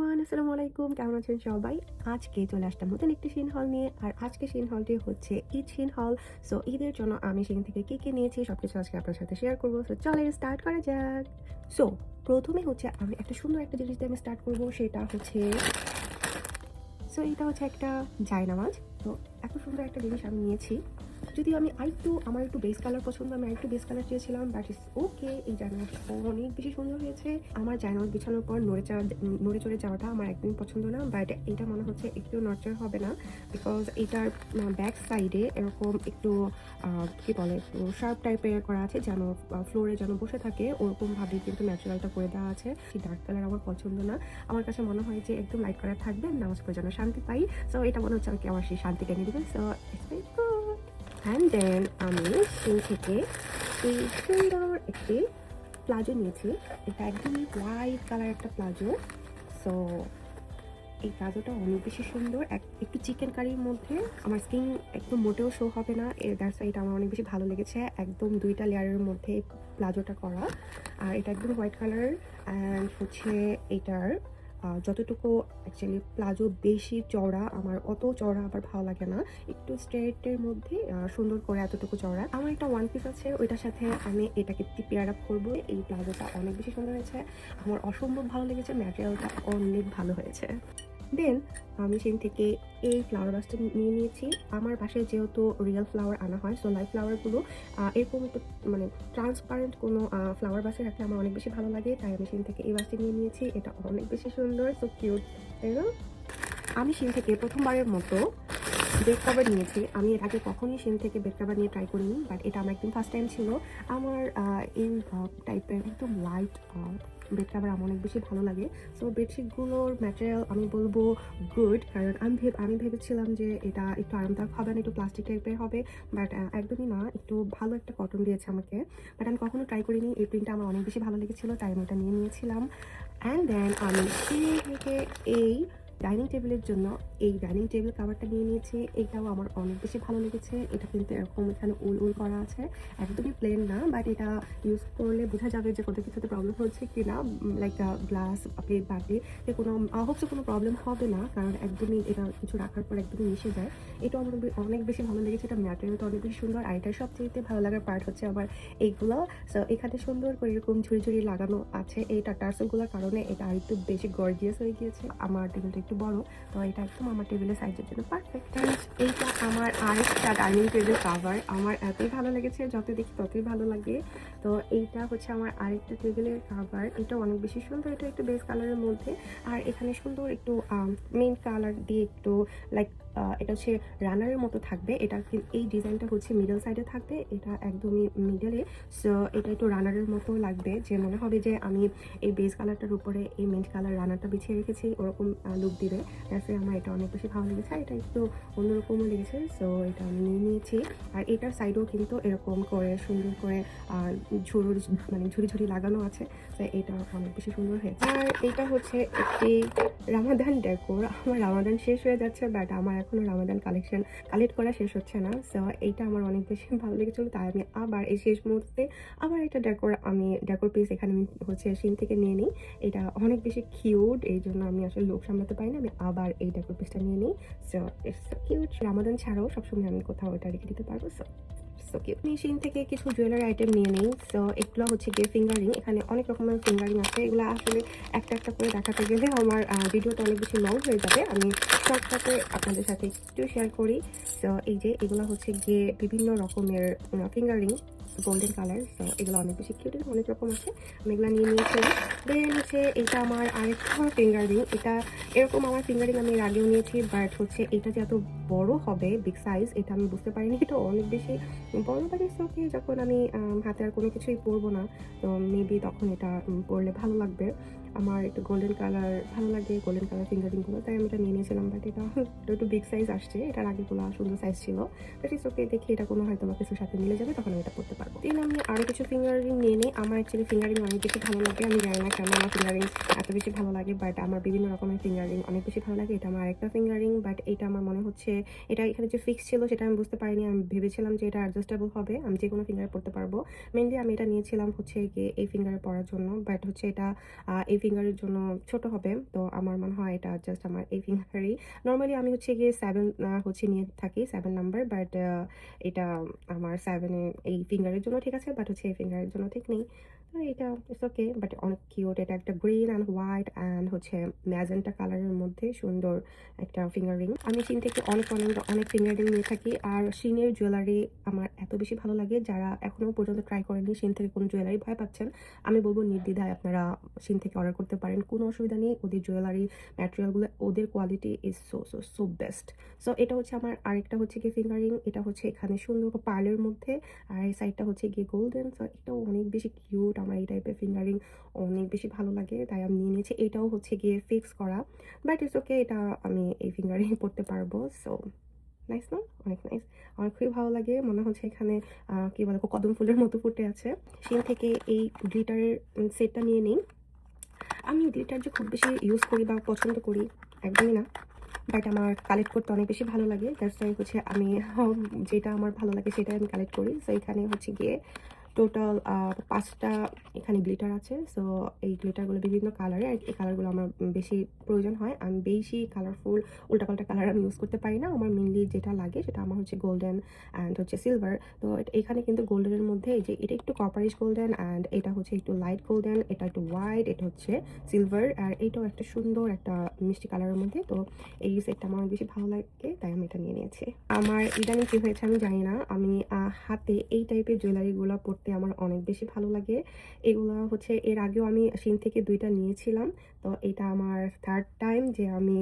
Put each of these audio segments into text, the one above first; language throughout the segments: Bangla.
এভরিওয়ান, আসসালামু আলাইকুম। কেমন আছেন সবাই? আজকে চলে আসলাম নতুন একটি শিন হল নিয়ে। আর আজকে শিন হলটি হচ্ছে ঈদ শিন হল। সো ঈদের জন্য আমি শিন থেকে কি নিয়েছি সবকিছু আজকে আপনার সাথে শেয়ার করবো। সো চলেন স্টার্ট করা যাক। সো প্রথমে হচ্ছে আমি একটা সুন্দর একটা জিনিস দিয়ে আমি স্টার্ট করবো, সেটা হচ্ছে এটা হচ্ছে একটা জায়নামাজ। তো এত সুন্দর একটা জিনিস আমি নিয়েছি। যদিও আমি আমার একটু বেস কালার পছন্দ, আমি আরেকটু বেস কালার চেয়েছিলাম, বাট ইটস ওকে। এই জায়নামাজটা অনেক বেশি সুন্দর হয়েছে। আমার জায়নামাজ বিছানোর পর নড়ে চড়ে যাওয়াটা আমার একদমই পছন্দ না, বাট এটা মনে হচ্ছে একটু নড়চড় হবে না, বিকজ এটার ব্যাক সাইডে এরকম একটু কি বলে, শার্প টাইপের করা আছে, যেন ফ্লোরে যেন বসে থাকে ওরকমভাবে কিন্তু ন্যাচারালটা করে দেওয়া আছে। সেই ডার্ক কালার আমার পছন্দ না। আমার কাছে মনে হয় যে একদম লাইট কালার থাকবে, নামাজ পড়ে যেন শান্তি পাই। সো এটা মনে হচ্ছে আমাকে আমার সেই শান্তিটা এনে দেবে। So it's very good. And then আমি সেই থেকে এই সুন্দর একটি প্লাজো নিয়েছি। এটা একদমই হোয়াইট কালার একটা প্লাজো। সো এই প্লাজোটা অনেক বেশি সুন্দর, একটু চিকেন কারির মধ্যে। আমার স্কিন একদম মোটেও শো হবে না, দ্যাটস ওয়াই এটা আমার অনেক বেশি ভালো লেগেছে। একদম 2টা লেয়ারের মধ্যে প্লাজোটা করা, আর এটা একদম হোয়াইট কালার। অ্যান্ড হচ্ছে এটার যতটুকু অ্যাকচুয়ালি প্লাজো বেশি চওড়া, আমার অত চওড়া আবার ভালো লাগে না, একটু স্ট্রেটের মধ্যে সুন্দর করে এতটুকু চওড়া। আমার একটা ওয়ান পিস আছে, ওইটার সাথে আমি এটাকে পেয়ার আপ করবো। এই প্লাজোটা অনেক বেশি সুন্দর হয়েছে, আমার অসম্ভব ভালো লেগেছে, ম্যাটেরিয়ালটা অনেক ভালো হয়েছে। দেন আমি সেখান থেকে এই ফ্লাওয়ার ভাসটা নিয়ে নিয়েছি। আমার বাসায় যেহেতু রিয়েল ফ্লাওয়ার আনা হয়, সো লাইভ ফ্লাওয়ারগুলো এরকম একটু মানে ট্রান্সপারেন্ট কোনো ফ্লাওয়ার বাসে রাখলে আমার অনেক বেশি ভালো লাগে, তাই আমি সেখান থেকে এই বাসটি নিয়ে নিয়েছি। এটা অনেক বেশি সুন্দর, সো কিউট, তাই না? আমি সেখান থেকে প্রথমবারের মতো বেড কভার নিয়েছি। আমি এর আগে কখনোই সেখান থেকে বেড কভার নিয়ে ট্রাই করিনি, বাট এটা আমার একদম ফার্স্ট টাইম ছিল। আমার এই টাইপের একদম লাইট বেড কভার আমার অনেক বেশি ভালো লাগে। সো বেডশিটগুলোর ম্যাটেরিয়াল আমি বলবো গুড, কারণ আমি ভেবেছিলাম যে এটা একটু আরামদায়ক হবে না, একটু প্লাস্টিক টাইপের হবে, বাট একদমই না, একটু ভালো একটা কটন দিয়েছে আমাকে। বাট আমি কখনো ট্রাই করিনি, এই প্রিন্টটা আমার অনেক বেশি ভালো লেগেছিলো, তাই আমি এটা নিয়ে নিয়েছিলাম। অ্যান্ড দেন আমি সেই থেকে এই ডাইনিং টেবিলের জন্য এই ডাইনিং টেবিল কাভারটা নিয়ে নিয়েছি। এটাও আমার অনেক বেশি ভালো লেগেছে। এটা কিন্তু এরকম এখানে উল করা আছে, একদমই প্লেন না, বাট এটা ইউজ করলে বোঝা যাবে যে কত কিছুতে প্রবলেম হচ্ছে কি না। লাইক গ্লাস প্লেট বাটি কোনো হোপসে কোনো প্রবলেম হবে না, কারণ একদমই এটা কিছু রাখার পর একদমই মিশে যায়। এটা আমার অনেক বেশি ভালো লেগেছে। এটা ম্যাটেরিয়ালটা অনেক বেশি সুন্দর, আর এটার সবচেয়ে ভালো লাগার পার্ট হচ্ছে আমার এইগুলো। সো এখানে সুন্দর করে এরকম ঝুড়ি লাগানো আছে, এইটা টার্সেলগুলোর কারণে এটা আর একটু বেশি গর্জিয়াস হয়ে গিয়েছে। আমার টেবিলটা একটু বড়, তো এটা একদম আমার টেবিলের সাইজের জন্য পারফেক্ট। এইটা আমার আরেকটা ডাইনিং টেবিল কাভার, আমার এতই ভালো লেগেছে, যত দেখি ততই ভালো লাগে। তো এইটা হচ্ছে আমার আরেকটা টেবিলের কাভার, এটা অনেক বেশি সুন্দর। এটা একটু বেস কালারের মধ্যে, আর এখানে সুন্দর একটু মেইন কালার দিয়ে একটু লাইক এটা হচ্ছে রানারের মতো থাকবে। এটা এই ডিজাইনটা হচ্ছে মিডল সাইডে থাকবে, এটা একদমই মিডলে। সো এটা একটু রানারের মতো লাগবে, যে মনে হবে যে আমি এই বেস কালারটার উপরে এই মিন্ট কালার রানারটা বিছিয়ে রেখেছি, ওরকম লুক দিবে। তারপরে আমার এটা অনেক বেশি ভালো লেগেছে, এটা একটু অন্যরকমও লেগেছে। সো এটা আমি নিয়ে নিয়েছি। আর এটার সাইডেও কিন্তু এরকম করে সুন্দর করে ঝুড়ি লাগানো আছে, তো এটা অনেক বেশি সুন্দর হয়েছে। আর এটা হচ্ছে একটি রামাদান ডেকোর। আমার রামাদান শেষ হয়ে যাচ্ছে, বাট আমার এখনো রামাদান কালেক্ট করা শেষ হচ্ছে না। সো এইটা আমার অনেক বেশি ভালো লেগেছিল, তাই আমি আবার এই শেষ মুহূর্তে আবার একটা ডেকোর পিস এখানে আমি হচ্ছে শিন থেকে নিয়ে নিই। এটা অনেক বেশি কিউট, এই জন্য আমি আসলে লোভ সামলাতে পারি না, আমি আবার এই ডেকোর পিসটা নিয়ে নিই। So it's cute. রামাদান ছাড়াও সবসময় আমি কোথাও এটা রেখে দিতে পারবো। So cute. মেশিন থেকে কিছু জুয়েলারি আইটেম নিয়ে নিই। সো এগুলো হচ্ছে গিয়ে ফিঙ্গারিং। এখানে অনেক রকমের ফিঙ্গারিং আছে, এগুলো আসলে একটা করে দেখাতে গেলে আমার ভিডিওটা অনেক বেশি লং হয়ে যাবে। আমি শর্টকাটে আপনাদের সাথে একটু শেয়ার করি। সো এই যে এগুলো হচ্ছে গিয়ে বিভিন্ন রকমের ফিঙ্গারিং, গোল্ডেন কালার। সো এগুলো অনেক বেশি কিউট, অনেক রকম আছে, আমি এগুলো নিয়ে নিয়েছি। দেন হচ্ছে এটা আমার আরেকটা ফিঙ্গারিং। এটা এরকম আমার ফিঙ্গারিং আমি এর আগেও নিয়েছি, বাট হচ্ছে এটা যে এত বড় হবে, বিগ সাইজ, এটা আমি বুঝতে পারিনি। এটা অনেক বেশি বড়, বাট ইটস ওকে। যখন আমি হাতে আর কোনো কিছুই পরবো না, তো মেবি তখন এটা পরলে ভালো লাগবে। আমার একটু গোল্ডেন কালার ভালো লাগে, গোল্ডেন কালার ফিঙ্গারিংগুলো, তাই আমি এটা নিয়ে নিয়েছিলাম। বাট এটা একটু বিগ সাইজ আসছে, এটার আগেগুলো সুন্দর সাইজ ছিল, বাট ইটস ওকে। দেখি এটা কোনো হয়তো বা কিছুর সাথে মিলে যাবে, তখন আমি এটা পরতে পারবো। দেন আমি আরও কিছু ফিঙ্গারিং নিয়ে নিই। আমার অ্যাকচুয়ালি ফিঙ্গারিং অনেক বেশি ভালো লাগে, আমি জানি না কেন আমার ফিঙ্গারিং এত বেশি ভালো লাগে, বাট আমার বিভিন্ন রকমের ফিঙ্গারিং অনেক বেশি ভালো লাগে। এটা আমার আরেকটা ফিঙ্গারিং, বাট এটা আমার মনে হচ্ছে এটা এখানে যে ফিক্স ছিল সেটা আমি বুঝতে পারিনি। আমি ভেবেছিলাম যে এটা অ্যাডজাস্টেবল হবে, আমি যে কোনো ফিঙ্গারে পরতে পারবো। মেনলি আমি এটা নিয়েছিলাম হচ্ছে গিয়ে এই ফিঙ্গারে পরার জন্য, বাট হচ্ছে এটা এই ফিঙ্গারের জন্য ছোট হবে, তো আমার মনে হয় এটা জাস্ট আমার এই ফিঙ্গারেই। নর্মালি আমি হচ্ছে গিয়ে 7 হচ্ছে নিয়ে থাকি, 7 নাম্বার, বাট এটা আমার 7 এই ফিঙ্গারের জন্য ঠিক আছে, বাট হচ্ছে এই ফিঙ্গারের জন্য ঠিক নেই। তো এটা ইটস ওকে, বাট অনেক কিউট। এটা একটা গ্রিন অ্যান্ড হোয়াইট অ্যান্ড হচ্ছে ম্যাজেন্টা কালারের মধ্যে সুন্দর একটা ফিঙ্গার রিং। আমি শিন থেকে অনেক অনেক অনেক ফিঙ্গার রিং নিয়ে থাকি, আর শিনের জুয়েলারি আমার এত বেশি ভালো লাগে। যারা এখনও পর্যন্ত ট্রাই করেনি, শিন থেকে কোনো জুয়েলারি ভয় পাচ্ছেন, আমি বলবো নির্দ্বিধায় আপনারা শিন থেকে অর্ডার করতে পারেন, কোনো অসুবিধা নেই। ওদের জুয়েলারি ম্যাটেরিয়ালগুলো, ওদের quality is so so so best. So এটা হচ্ছে আমার আরেকটা হচ্ছে গিয়ে ফিঙ্গার রিং। এটা হচ্ছে এখানে সুন্দর পার্লের মধ্যে, আর এই সাইডটা হচ্ছে গিয়ে গোল্ডেন। সো এটাও অনেক বেশি কিউট। আমার এই টাইপের ফিঙ্গার রিং অনেক বেশি ভালো লাগে, তাই আমি নিয়ে নিয়েছি। এটাও হচ্ছে গিয়ে ফিক্স করা, বাট ইটস ওকে, এটা আমি এই ফিঙ্গার রিং পরতে পারবো। সো নাইস না? অনেক নাইস। আমার খুবই ভালো লাগে। মনে হচ্ছে এখানে কি বলে, কদম ফুলের মতো ফুটে আছে। শিন থেকে এই গ্লিটারের সেটটা নিয়ে নিই। আমি গ্লিটার যে খুব বেশি ইউজ করি বা পছন্দ করি, একদমই না, বাট আমার কালেক্ট করতে অনেক বেশি ভালো লাগে। দ্যাটস ওয়াই হচ্ছে আমি যেটা আমার ভালো লাগে সেটাই আমি কালেক্ট করি। সো এখানে হচ্ছে গিয়ে টোটাল 5টা এখানে গ্লিটার আছে। সো এই গ্লিটারগুলো বিভিন্ন কালারের, আর এই কালারগুলো আমার বেশি প্রয়োজন হয়। আমি বেশি কালারফুল উল্টাপাল্টা কালার আমি ইউজ করতে পারি না। আমার মেনলি যেটা লাগে সেটা আমার হচ্ছে গোল্ডেন অ্যান্ড হচ্ছে সিলভার। তো এখানে কিন্তু গোল্ডেনের মধ্যে এই যে এটা একটু কপারিশ গোল্ডেন, অ্যান্ড এটা হচ্ছে একটু লাইট গোল্ডেন, এটা একটু হোয়াইট, এটা হচ্ছে সিলভার, আর এইটাও একটা সুন্দর একটা মিষ্টি কালারের মধ্যে। তো এই সেটটা আমার অনেক বেশি ভালো লাগে, তাই আমি এটা নিয়ে নিয়েছি। আমার ইদানিং কি হয়েছে আমি জানি না, আমি হাতে এই টাইপের জুয়েলারিগুলো পরতে আমার অনেক বেশি ভালো লাগে। এগুলো হচ্ছে এর আগেও আমি শিন থেকে 2টা নিয়েছিলাম। তো এটা আমার 3rd টাইম যে আমি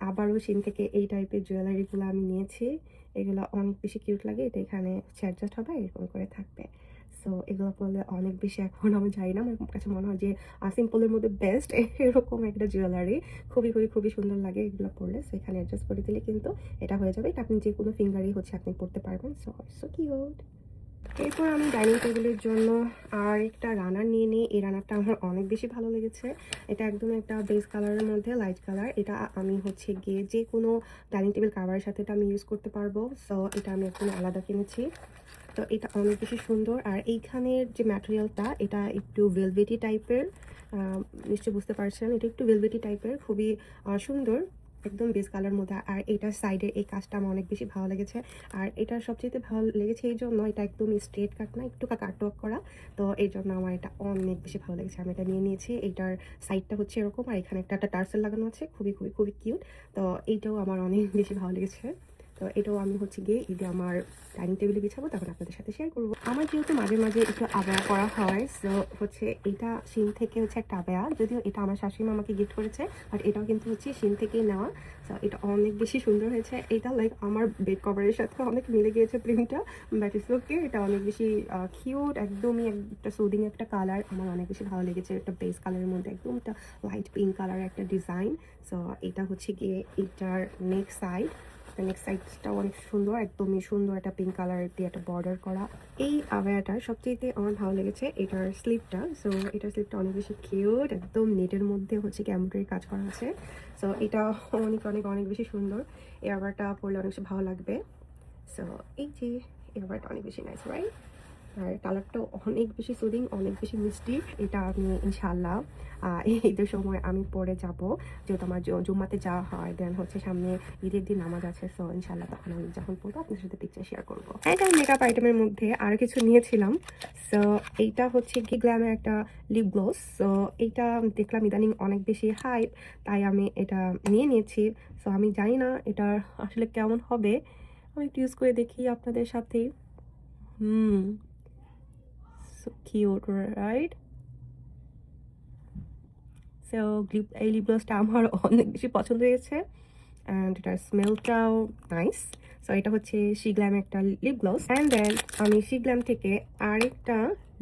আবারও শিন থেকে এই টাইপের জুয়েলারিগুলো আমি নিয়েছি। এগুলো অনেক বেশি কিউট লাগে। এটা এখানে হচ্ছে অ্যাডজাস্ট হবে, এরকম করে থাকবে। সো এগুলো পরলে অনেক বেশি, এখন আমি জানি না, আমার কাছে মনে হয় যে সিম্পলের মধ্যে বেস্ট এরকম একটা জুয়েলারি। খুবই খুবই খুবই সুন্দর লাগে এগুলো পরলে। সো এখানে অ্যাডজাস্ট করে দিলে কিন্তু এটা হয়ে যাবে। এটা আপনি যে কোনো ফিঙ্গারই হচ্ছে আপনি পরতে পারবেন। So so cute. এরপর আমি ডাইনিং টেবিলের জন্য আর একটা রানার নিয়ে নিই। এই রানারটা আমার অনেক বেশি ভালো লেগেছে। এটা একদম একটা বেস কালারের মধ্যে লাইট কালার। এটা আমি হচ্ছে গিয়ে যে কোনো ডাইনিং টেবিল কাভারের সাথে এটা আমি ইউজ করতে পারবো। সো এটা আমি একদম আলাদা কিনেছি। তো এটা অনেক বেশি সুন্দর। আর এইখানের যে ম্যাটেরিয়ালটা, এটা একটু ভেলভেটি টাইপের, নিশ্চয়ই বুঝতে পারছেন। এটা একটু ভেলভেটি টাইপের, খুবই সুন্দর, একদম বেস কালার মধ্যে। আর এটার সাইডে এই কাজটা আমার অনেক বেশি ভালো লেগেছে। আর এটার সবচেয়ে ভালো লেগেছে এই জন্য, এটা একদম স্ট্রেট কাট না, একটু কাট ওয়ার্ক করা। তো এই জন্য আমার এটা অনেক বেশি ভালো লেগেছে, আমি এটা নিয়ে নিয়েছি। এইটার সাইডটা হচ্ছে এরকম, আর এখানে একটা টার্সেল লাগানো আছে, খুবই খুবই খুবই কিউট। তো এইটাও আমার অনেক বেশি ভালো লেগেছে। তো এটাও আমি হচ্ছে গিয়ে ঈদে আমার ডাইনিং টেবিলে বিছাবো, তখন আপনাদের সাথে শেয়ার করবো। আমার যেহেতু মাঝে মাঝে একটু আবায়া করা হয়, সো হচ্ছে এটা শিন থেকে হচ্ছে একটা আবায়া, যদিও এটা আমার শাশুড়ি মা আমাকে গিফট করেছে, বাট এটাও কিন্তু হচ্ছে শিন থেকেই নেওয়া। সো এটা অনেক বেশি সুন্দর হয়েছে। এটা লাইক আমার বেড কভারের সাথে অনেক মিলে গিয়েছে প্রিন্টটা, বাট ইটস ওকে। এটা অনেক বেশি কিউট, একদমই একটা সুদিং একটা কালার, আমার অনেক বেশি ভালো লেগেছে। একটা বেস কালারের মধ্যে একদম একটা লাইট পিঙ্ক কালারের একটা ডিজাইন। সো এটা হচ্ছে গিয়ে এটার নেক্সট সাইড। নেক্সট সাইডটাও অনেক সুন্দর, একদমই সুন্দর একটা পিঙ্ক কালার দিয়ে একটা বর্ডার করা। এই আবায়াটার সবচেয়ে আমার ভালো লেগেছে এটার স্লিপটা। সো এটার স্লিপটা অনেক বেশি কিউট, একদম নেটের মধ্যে হচ্ছে কি এমব্রয়ডারি কাজ করা আছে। সো এটা অনেক অনেক অনেক বেশি সুন্দর। এই আবারটা পরলে অনেক বেশি ভালো লাগবে। সো এই যে এই আবারটা অনেক বেশি নাইস, রাইট? আর কালারটাও অনেক বেশি সুদিং, অনেক বেশি মিষ্টি। এটা আমি ইনশাআল্লাহ ঈদের সময় আমি পরে যাব, যেহেতু আমার জুম্মাতে যাওয়া হয়, দেন হচ্ছে সামনে ঈদের দিন নামাজ আছে। সো ইনশাআল্লাহ তখন আমি যখন পড়বো আপনার সাথে পিকচার শেয়ার করবো। এটা মেকআপ আইটেমের মধ্যে আর কিছু নিয়েছিলাম। সো এইটা হচ্ছে কি গ্ল্যামের একটা লিপ গ্লস। সো এইটা দেখলাম ইদানিং অনেক বেশি হাইপ, তাই আমি এটা নিয়ে নিয়েছি। সো আমি জানি না এটা আসলে কেমন হবে, আমি একটু ইউজ করে দেখি আপনাদের সাথে। So cute, right? সো এই লিপ গ্লসটা আমার অনেক বেশি পছন্দ হয়েছে, অ্যান্ড এটার স্মেলটাও নাইস। সো এটা হচ্ছে শিগ্ল্যাম একটা লিপ গ্লস, অ্যান্ড দেন আমি শিগ্ল্যাম থেকে আরেকটা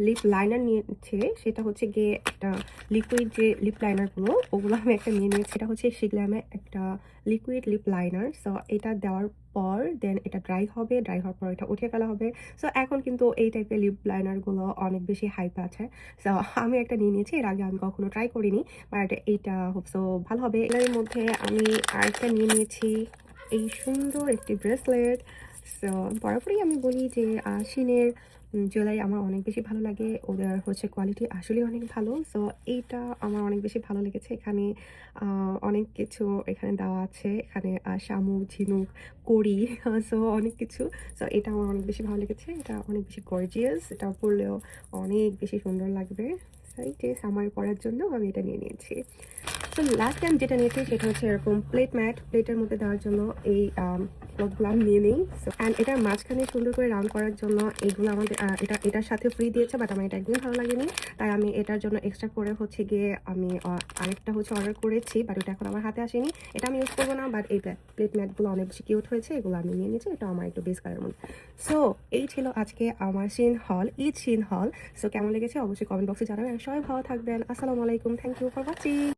লিপ লাইনার নিয়েছি। সেটা হচ্ছে গিয়ে একটা লিকুইড যে লিপ লাইনারগুলো, ওগুলো আমি একটা নিয়ে নিয়েছি। এটা হচ্ছে শিগ্ল্যামের একটা লিকুইড লিপ লাইনার। সো এটা দেওয়ার পর দেন এটা ড্রাই হবে, ড্রাই হওয়ার পর এটা উঠিয়ে ফেলা হবে। সো এখন কিন্তু এই টাইপের লিপ লাইনারগুলো অনেক বেশি হাইপ আছে। সো আমি একটা নিয়ে নিয়েছি, এর আগে আমি কখনো ট্রাই করিনি, বাট এইটা হোপসো ভালো হবে। এর মধ্যে আমি আরেকটা নিয়ে নিয়েছি, এই সুন্দর একটি ব্রেসলেট। সো বরাবরই আমি বলি যে শিনের জুয়েলারি আমার অনেক বেশি ভালো লাগে। ওদের হচ্ছে কোয়ালিটি আসলেই অনেক ভালো। সো এইটা আমার অনেক বেশি ভালো লেগেছে। এখানে আ অনেক কিছু এখানে দেওয়া আছে। এখানে শামুক, ঝিনুক, কড়ি সো অনেক কিছু। সো এটা আমার অনেক বেশি ভালো লেগেছে। এটা অনেক বেশি গর্জিয়াস। এটা পড়লেও অনেক বেশি সুন্দর লাগবে। সো এই যে সামারে পরার জন্য আমি এটা নিয়ে নিয়েছি। তো লাস্ট টাইম যেটা নিয়েছি সেটা হচ্ছে এরকম প্লেট ম্যাট। প্লেটের মধ্যে দেওয়ার জন্য এই ক্লথগুলো আমি নিয়ে নিই। সো অ্যান্ড এটার মাঝখানে সুন্দর করে রাউন্ড করার জন্য এইগুলো আমাদের এটার সাথে ফ্রি দিয়েছে, বাট আমার এটা একদমই ভালো লাগেনি। তাই আমি এটার জন্য এক্সট্রা করে হচ্ছে গিয়ে আমি আরেকটা হচ্ছে অর্ডার করেছি, বাট ওটা এখন আমার হাতে আসেনি। এটা আমি ইউজ করবো না, বাট এই প্লেট ম্যাটগুলো অনেক বেশি কিউট হয়েছে, এগুলো আমি নিয়ে নিয়েছি। এটা আমার একটু বেস কালারের মধ্যে। সো এই ছিল আজকে আমার শিন হল, ঈদ শিন হল। সো কেমন লেগেছে অবশ্যই কমেন্ট বক্সে জানাবেন। সবাই ভালো থাকবেন। আসসালামু আলাইকুম। Thank you for watching.